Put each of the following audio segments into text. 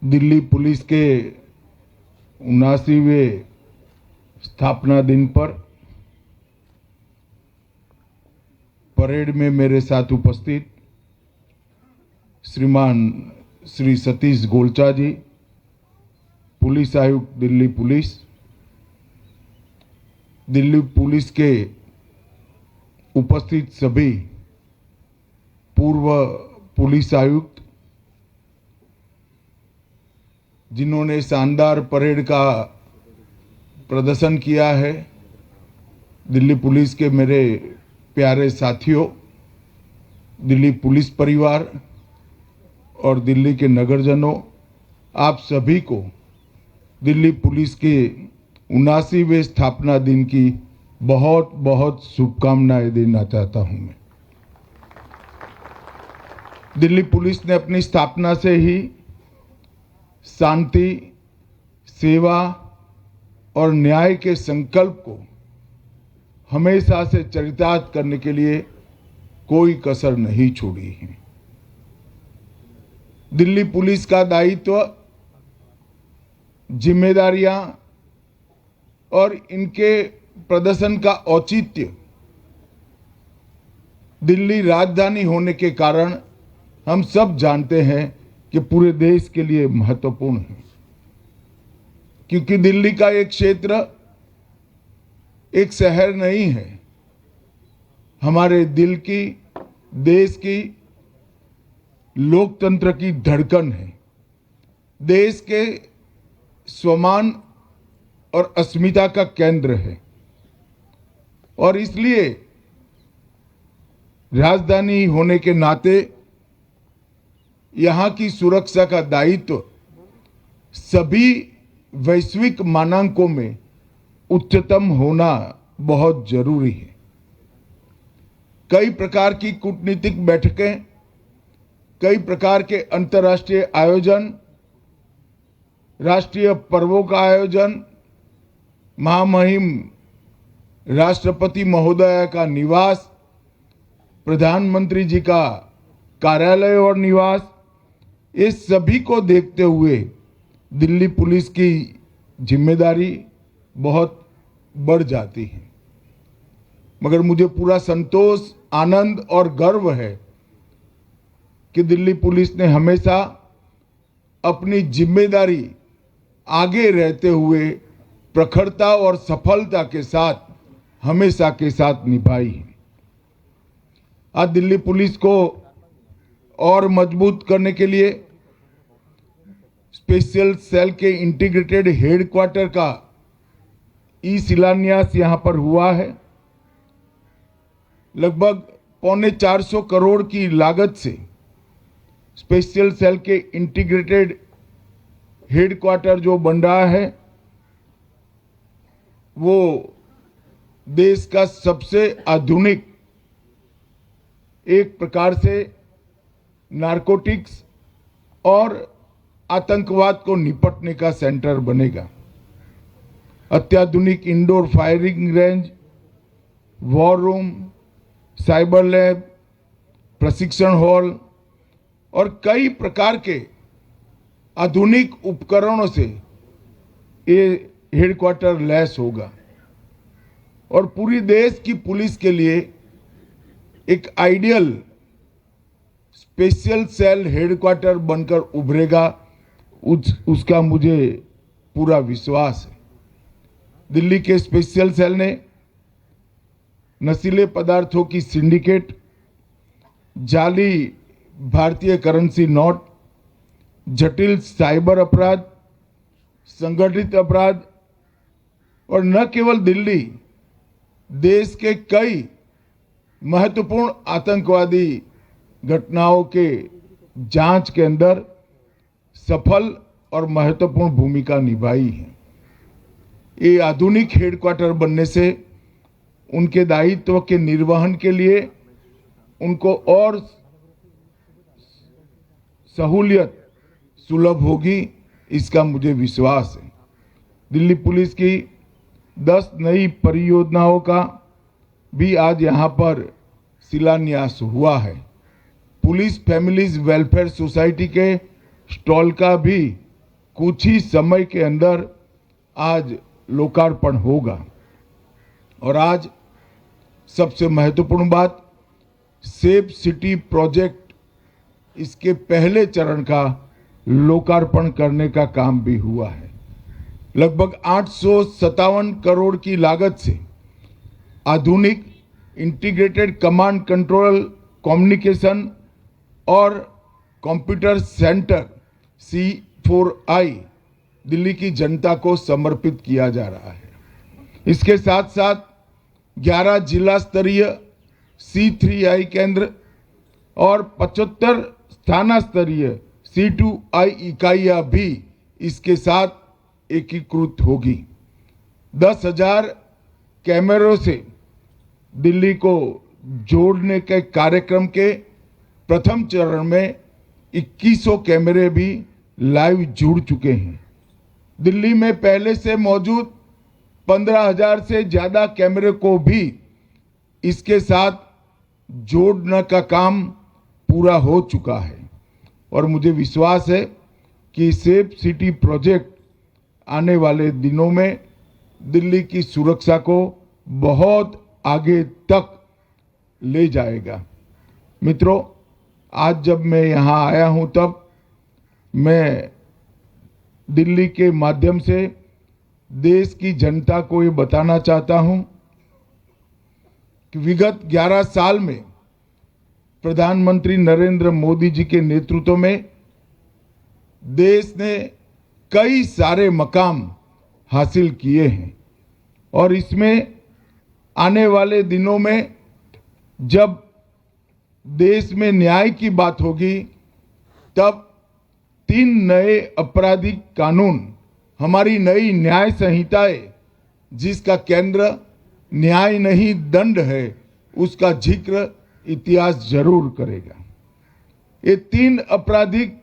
Delhi police के 79वें स्थापना दिन पर परेड में मेरे साथ उपस्थित श्रीमान श्री सतीश गोलचा जी, पुलिस आयुक्त दिल्ली पुलिस के उपस्थित सभी पूर्व पुलिस आयुक्त जिन्होंने शानदार परेड का प्रदर्शन किया है, दिल्ली पुलिस के मेरे प्यारे साथियों, दिल्ली पुलिस परिवार और दिल्ली के नगरजनों, आप सभी को दिल्ली पुलिस के 79वें स्थापना दिन की बहुत बहुत शुभकामनाएं देना चाहता हूं। मैं दिल्ली पुलिस ने अपनी स्थापना से ही शांति, सेवा और न्याय के संकल्प को हमेशा से चरितार्थ करने के लिए कोई कसर नहीं छोड़ी है। दिल्ली पुलिस का दायित्व, जिम्मेदारियां और इनके प्रदर्शन का औचित्य दिल्ली राजधानी होने के कारण हम सब जानते हैं कि पूरे देश के लिए महत्वपूर्ण है, क्योंकि दिल्ली का एक क्षेत्र एक शहर नहीं है, हमारे दिल की, देश की, लोकतंत्र की धड़कन है, देश के स्वाभिमान और अस्मिता का केंद्र है। और इसलिए राजधानी होने के नाते यहां की सुरक्षा का दायित्व सभी वैश्विक मानकों में उच्चतम होना बहुत जरूरी है। कई प्रकार की कूटनीतिक बैठकें, कई प्रकार के अंतर्राष्ट्रीय आयोजन, राष्ट्रीय पर्वों का आयोजन, महामहिम राष्ट्रपति महोदय का निवास, प्रधानमंत्री जी का कार्यालय और निवास, इस सभी को देखते हुए दिल्ली पुलिस की जिम्मेदारी बहुत बढ़ जाती है। मगर मुझे पूरा संतोष, आनंद और गर्व है कि दिल्ली पुलिस ने हमेशा अपनी जिम्मेदारी आगे रहते हुए प्रखरता और सफलता के साथ हमेशा के साथ निभाई है। आज दिल्ली पुलिस को और मजबूत करने के लिए स्पेशल सेल के इंटीग्रेटेड हेडक्वार्टर का शिलान्यास यहां पर हुआ है। लगभग 450 करोड़ की लागत से स्पेशल सेल के इंटीग्रेटेड हेडक्वार्टर जो बन रहा है, वो देश का सबसे आधुनिक, एक प्रकार से नारकोटिक्स और आतंकवाद को निपटने का सेंटर बनेगा। अत्याधुनिक indoor firing range, war room, cyber lab, प्रशिक्षण हॉल और कई प्रकार के आधुनिक उपकरणों से ये हेडक्वार्टर लैस होगा और पूरी देश की पुलिस के लिए एक आइडियल स्पेशल सेल हेडक्वार्टर बनकर उभरेगा, उसका मुझे पूरा विश्वास है। दिल्ली के स्पेशल सेल ने नशीले पदार्थों की सिंडिकेट, जाली भारतीय करेंसी नोट, जटिल साइबर अपराध, संगठित अपराध और न केवल दिल्ली, देश के कई महत्वपूर्ण आतंकवादी घटनाओं के जांच के अंदर सफल और महत्वपूर्ण भूमिका निभाई है। ये आधुनिक हेडक्वार्टर बनने से उनके दायित्व के निर्वहन के लिए उनको और सहूलियत सुलभ होगी, इसका मुझे विश्वास है। दिल्ली पुलिस की 10 नई परियोजनाओं का भी आज यहां पर शिलान्यास हुआ है। पुलिस फैमिलीज वेलफेयर सोसाइटी के स्टॉल का भी कुछ ही समय के अंदर आज लोकार्पण होगा। और आज सबसे महत्वपूर्ण बात, सेफ सिटी प्रोजेक्ट, इसके पहले चरण का लोकार्पण करने का काम भी हुआ है। लगभग 857 करोड़ की लागत से आधुनिक इंटीग्रेटेड कमांड कंट्रोल, कम्युनिकेशन और कंप्यूटर सेंटर C4I दिल्ली की जनता को समर्पित किया जा रहा है। इसके साथ साथ 11 जिला स्तरीय C3I केंद्र और 75 स्थाना स्तरीय C2I इकाइयां भी इसके साथ एकीकृत होगी। 10,000 कैमरों से दिल्ली को जोड़ने के कार्यक्रम के प्रथम चरण में 2100 कैमरे भी लाइव जुड़ चुके हैं। दिल्ली में पहले से मौजूद 15,000 से ज्यादा कैमरे को भी इसके साथ जोड़ने का काम पूरा हो चुका है। और मुझे विश्वास है कि सेफ सिटी प्रोजेक्ट आने वाले दिनों में दिल्ली की सुरक्षा को बहुत आगे तक ले जाएगा। मित्रों, आज जब मैं यहाँ आया हूँ तब मैं दिल्ली के माध्यम से देश की जनता को ये बताना चाहता हूँ कि विगत 11 साल में प्रधानमंत्री नरेंद्र मोदी जी के नेतृत्व में देश ने कई सारे मकाम हासिल किए हैं। और इसमें आने वाले दिनों में जब देश में न्याय की बात होगी तब 3 नए आपराधिक कानून, हमारी नई न्याय संहिताएं, जिसका केंद्र न्याय नहीं दंड है, उसका जिक्र इतिहास जरूर करेगा। ये 3 आपराधिक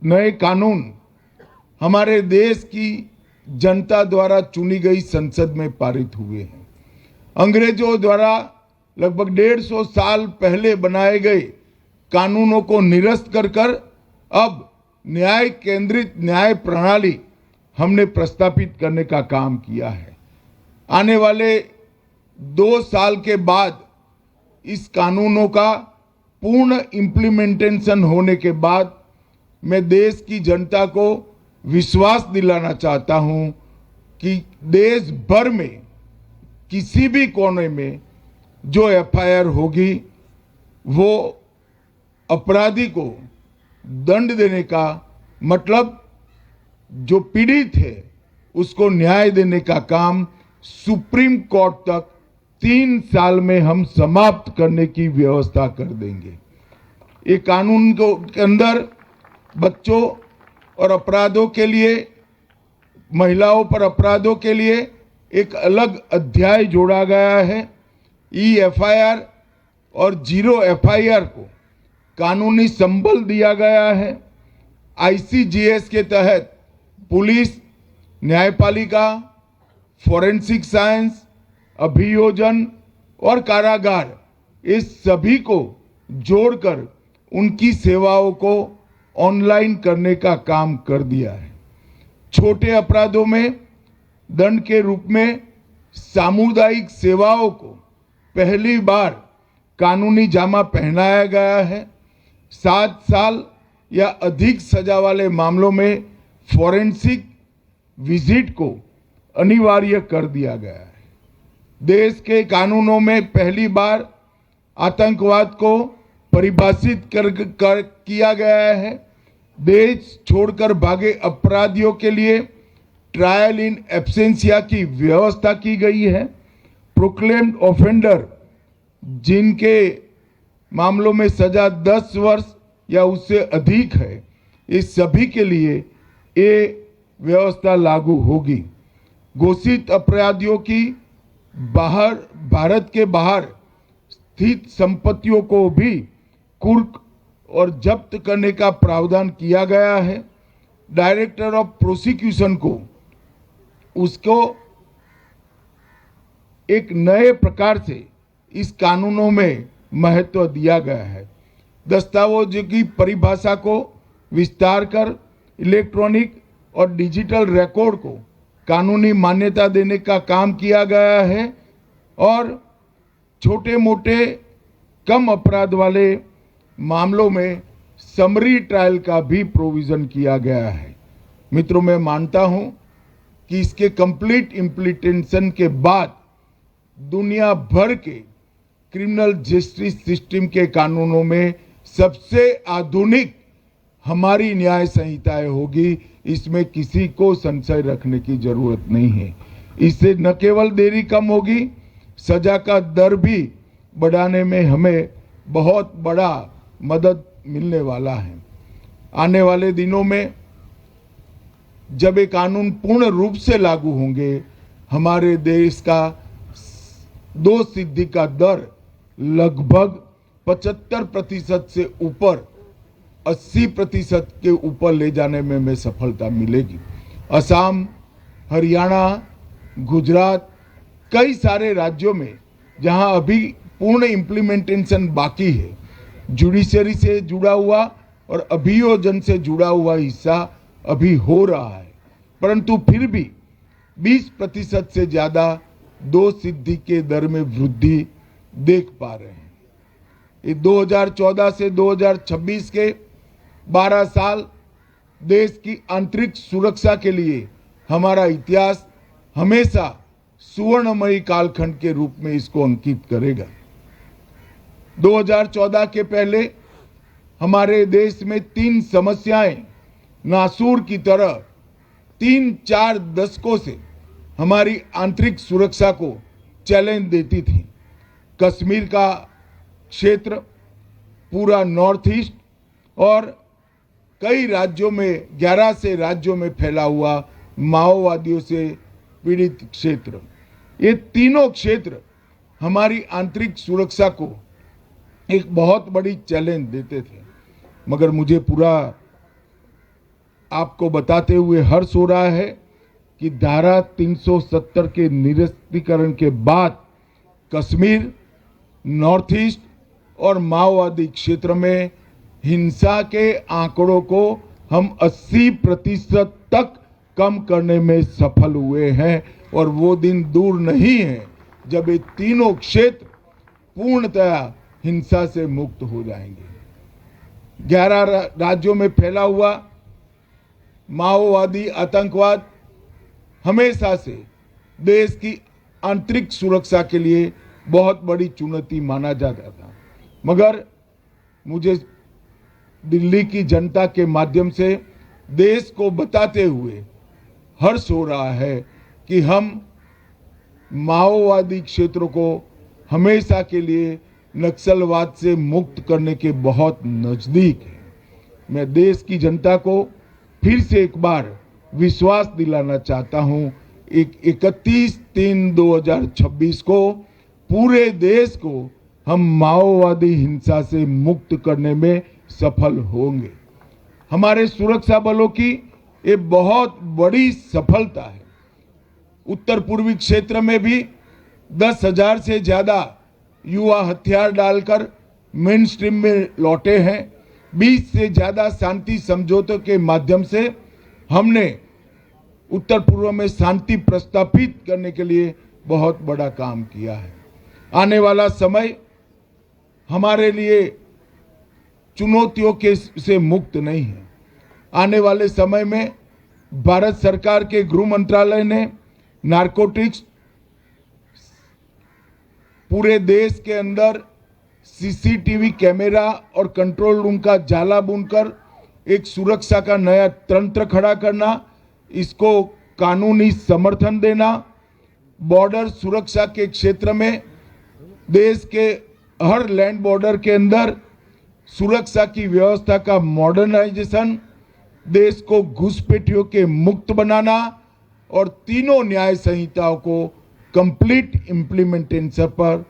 नए कानून हमारे देश की जनता द्वारा चुनी गई संसद में पारित हुए हैं। अंग्रेजों द्वारा लगभग 150 साल पहले बनाए गए कानूनों को निरस्त कर अब न्याय केंद्रित न्याय प्रणाली हमने प्रस्तापित करने का काम किया है। आने वाले 2 साल के बाद इस कानूनों का पूर्ण इम्प्लीमेंटेशन होने के बाद मैं देश की जनता को विश्वास दिलाना चाहता हूं कि देश भर में किसी भी कोने में जो FIR होगी वो अपराधी को दंड देने का मतलब जो पीड़ित है उसको न्याय देने का काम सुप्रीम कोर्ट तक 3 साल में हम समाप्त करने की व्यवस्था कर देंगे। ये कानून के अंदर बच्चों और अपराधों के लिए, महिलाओं पर अपराधों के लिए एक अलग अध्याय जोड़ा गया है। EFIR और 0 FIR को कानूनी संबल दिया गया है। ICGS के तहत पुलिस, न्यायपालिका, फोरेंसिक साइंस, अभियोजन और कारागार, इस सभी को जोड़कर उनकी सेवाओं को ऑनलाइन करने का काम कर दिया है। छोटे अपराधों में दंड के रूप में सामुदायिक सेवाओं को पहली बार कानूनी जामा पहनाया गया है। 7 साल या अधिक सजा वाले मामलों में फोरेंसिक विजिट को अनिवार्य कर दिया गया है। देश के कानूनों में पहली बार आतंकवाद को परिभाषित किया गया है। देश छोड़कर भागे अपराधियों के लिए ट्रायल इन एब्सेंशिया की व्यवस्था की गई है। प्रोक्लेम्ड ऑफेंडर जिनके मामलों में सजा 10 वर्ष या उससे अधिक है, इस सभी के लिए ये व्यवस्था लागू होगी। घोषित अपराधियों की भारत के बाहर स्थित संपत्तियों को भी कुर्क और जब्त करने का प्रावधान किया गया है। डायरेक्टर ऑफ प्रोसिक्यूशन को उसको एक नए प्रकार से इस कानूनों में महत्व दिया गया है। दस्तावेजों की परिभाषा को विस्तार कर इलेक्ट्रॉनिक और डिजिटल रिकॉर्ड को कानूनी मान्यता देने का काम किया गया है और छोटे मोटे कम अपराध वाले मामलों में समरी ट्रायल का भी प्रोविजन किया गया है। मित्रों, मैं मानता हूं कि इसके कंप्लीट इम्प्लीमेंटेशन के बाद दुनिया भर के क्रिमिनल जस्टिस सिस्टम के कानूनों में सबसे आधुनिक हमारी न्याय संहिताएं होगी। इसमें किसी को संशय रखने की जरूरत नहीं है। इससे न केवल देरी कम होगी, सजा का दर भी बढ़ाने में हमें बहुत बड़ा मदद मिलने वाला है। आने वाले दिनों में जब ये कानून पूर्ण रूप से लागू होंगे, हमारे देश का दोषसिद्धि का दर लगभग 75% से ऊपर 80% के ऊपर ले जाने में हमें सफलता मिलेगी। असम, हरियाणा, गुजरात, कई सारे राज्यों में जहां अभी पूर्ण इम्प्लीमेंटेशन बाकी है, जुडिशरी से जुड़ा हुआ और अभियोजन से जुड़ा हुआ हिस्सा अभी हो रहा है, परंतु फिर भी 20% से ज्यादा दोषसिद्धि के दर में वृद्धि देख पा रहे हैं। ये 2014 से 2026 के 12 साल देश की आंतरिक सुरक्षा के लिए हमारा इतिहास हमेशा सुवर्णमयी कालखंड के रूप में इसको अंकित करेगा। 2014 के पहले हमारे देश में 3 समस्याएं नासूर की तरह 3-4 दशकों से हमारी आंतरिक सुरक्षा को चैलेंज देती थी। कश्मीर का क्षेत्र, पूरा नॉर्थ ईस्ट और कई राज्यों में 11 से राज्यों में फैला हुआ माओवादियों से पीड़ित क्षेत्र, ये तीनों क्षेत्र हमारी आंतरिक सुरक्षा को एक बहुत बड़ी चैलेंज देते थे। मगर मुझे पूरा आपको बताते हुए हर्ष हो रहा है कि धारा 370 के निरस्तीकरण के बाद कश्मीर, नॉर्थ ईस्ट और माओवादी क्षेत्र में हिंसा के आंकड़ों को हम 80% तक कम करने में सफल हुए हैं और वो दिन दूर नहीं है जब ये तीनों क्षेत्र पूर्णतया हिंसा से मुक्त हो जाएंगे। 11 राज्यों में फैला हुआ माओवादी आतंकवाद हमेशा से देश की आंतरिक सुरक्षा के लिए बहुत बड़ी चुनौती माना जाता था, मगर मुझे दिल्ली की जनता के माध्यम से देश को बताते हुए हर्ष हो रहा है कि हम माओवादी क्षेत्रों को हमेशा के लिए नक्सलवाद से मुक्त करने के बहुत नजदीक हैं। मैं देश की जनता को फिर से एक बार विश्वास दिलाना चाहता हूं, 31/3/2026 को पूरे देश को हम माओवादी हिंसा से मुक्त करने में सफल होंगे। हमारे सुरक्षा बलों की ये बहुत बड़ी सफलता है। उत्तर पूर्वी क्षेत्र में भी 10,000 से ज्यादा युवा हथियार डालकर मेन स्ट्रीम में लौटे हैं। 20 से ज्यादा शांति समझौतों के माध्यम से हमने उत्तर पूर्व में शांति प्रस्थापित करने के लिए बहुत बड़ा काम किया है। आने वाला समय हमारे लिए चुनौतियों के से मुक्त नहीं है। आने वाले समय में भारत सरकार के गृह मंत्रालय ने नारकोटिक्स पूरे देश के अंदर सीसीटीवी कैमरा और कंट्रोल रूम का जाला बुनकर एक सुरक्षा का नया तंत्र खड़ा करना, इसको कानूनी समर्थन देना, बॉर्डर सुरक्षा के क्षेत्र में देश के हर लैंड बॉर्डर के अंदर सुरक्षा की व्यवस्था का मॉडर्नाइजेशन, देश को घुसपैठियों के मुक्त बनाना और तीनों न्याय संहिताओं को कंप्लीट इम्प्लीमेंटेशन पर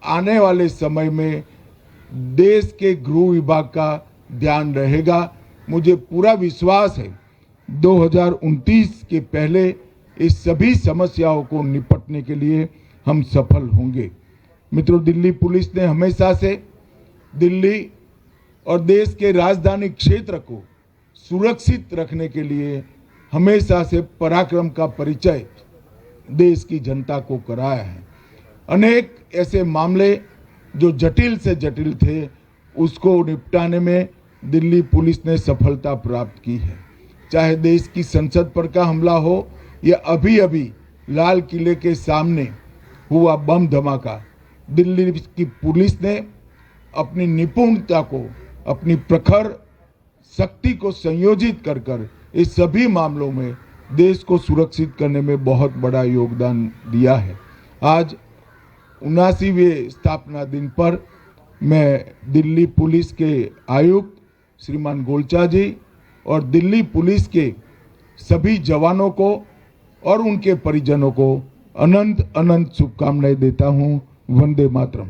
आने वाले समय में देश के गृह विभाग का ध्यान रहेगा। मुझे पूरा विश्वास है 2029 के पहले इस सभी समस्याओं को निपटने के लिए हम सफल होंगे। मित्रों, दिल्ली पुलिस ने हमेशा से दिल्ली और देश के राजधानी क्षेत्र को सुरक्षित रखने के लिए हमेशा से पराक्रम का परिचय देश की जनता को कराया है। अनेक ऐसे मामले जो जटिल से जटिल थे उसको निपटाने में दिल्ली पुलिस ने सफलता प्राप्त की है। चाहे देश की संसद पर का हमला हो या अभी अभी लाल किले के सामने हुआ बम धमाका, दिल्ली की पुलिस ने अपनी निपुणता को, अपनी प्रखर शक्ति को संयोजित कर कर इस सभी मामलों में देश को सुरक्षित करने में बहुत बड़ा योगदान दिया है। आज 79वें स्थापना दिन पर मैं दिल्ली पुलिस के आयुक्त श्रीमान गोलचा जी और दिल्ली पुलिस के सभी जवानों को और उनके परिजनों को अनंत अनंत शुभकामनाएं देता हूं। वंदे मातरम।